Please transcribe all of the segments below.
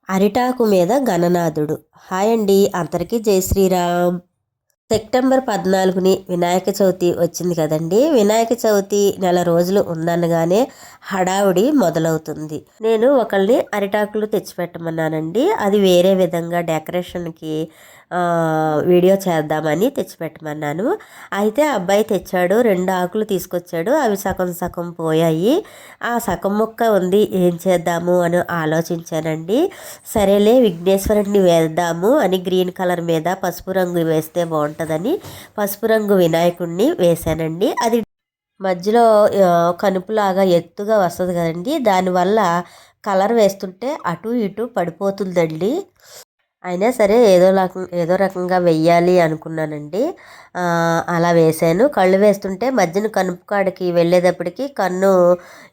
అరిటాకు మీద గణనాథుడు. హాయ్ అండి, అందరికీ జై శ్రీరామ్. సెప్టెంబర్ 14ని వినాయక చవితి వచ్చింది కదండి. వినాయక చవితి నెల రోజులు ఉందనగానే హడావుడి మొదలవుతుంది. నేను ఒకళ్ళని అరిటాకులు తెచ్చిపెట్టమన్నానండి. అది వేరే విధంగా డెకరేషన్కి వీడియో చేద్దామని తెచ్చిపెట్టమన్నాను. అయితే అబ్బాయి తెచ్చాడు, 2 ఆకులు తీసుకొచ్చాడు. అవి సగం సగం పోయాయి. ఆ సగం ముక్క ఉంది, ఏం చేద్దాము అని ఆలోచించానండి. సరేలే విఘ్నేశ్వరుడిని వేద్దాము అని గ్రీన్ కలర్ మీద పసుపు రంగు వేస్తే బాగుంటుందని పసుపు రంగు వినాయకుడిని వేశానండి. అది మధ్యలో కనుపులాగా ఎత్తుగా వస్తుంది కదండి, దానివల్ల కలర్ వేస్తుంటే అటు ఇటు పడిపోతుందండి. అయినా సరే ఏదో రకంగా వెయ్యాలి అనుకున్నానండి. అలా వేశాను. కళ్ళు వేస్తుంటే మధ్యన కనుపు కాడికి వెళ్ళేటప్పటికి కన్ను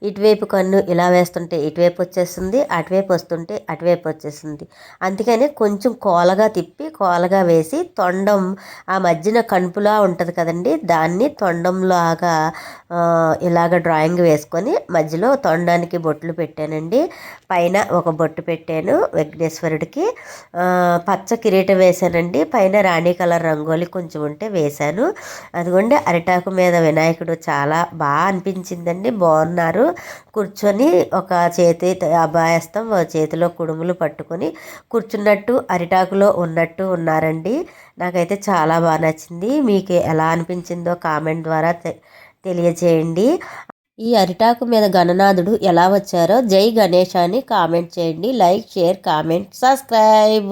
ఇటువైపు కన్ను ఇలా వేస్తుంటే ఇటువైపు వచ్చేస్తుంది, అటువైపు వస్తుంటే అటువైపు వచ్చేస్తుంది. అందుకని కొంచెం కోలగా తిప్పి కోలగా వేసి తొండం ఆ మధ్యన కనుపులా ఉంటుంది కదండి, దాన్ని తొండంలాగా ఇలాగ డ్రాయింగ్ వేసుకొని మధ్యలో తొండానికి బొట్లు పెట్టానండి. పైన ఒక బొట్టు పెట్టాను విఘ్నేశ్వరుడికి. పచ్చ కిరీటం వేశానండి. పైన రాణి కలర్ రంగోలి కొంచెం ఉంటే వేశాను. అదిగోండి అరిటాకు మీద వినాయకుడు చాలా బాగా అనిపించిందండి. బాగున్నారు. కూర్చొని ఒక చేతి అభాయస్తం, చేతిలో కుడుములు పట్టుకొని కూర్చున్నట్టు అరిటాకులో ఉన్నట్టు ఉన్నారండి. నాకైతే చాలా బాగా నచ్చింది. మీకు ఎలా అనిపించిందో కామెంట్ ద్వారా తెలియజేయండి. ఈ అరిటాకు మీద గణనాథుడు ఎలా వచ్చారో జై గణేష్ అని కామెంట్ చేయండి. Like, share, comment, subscribe.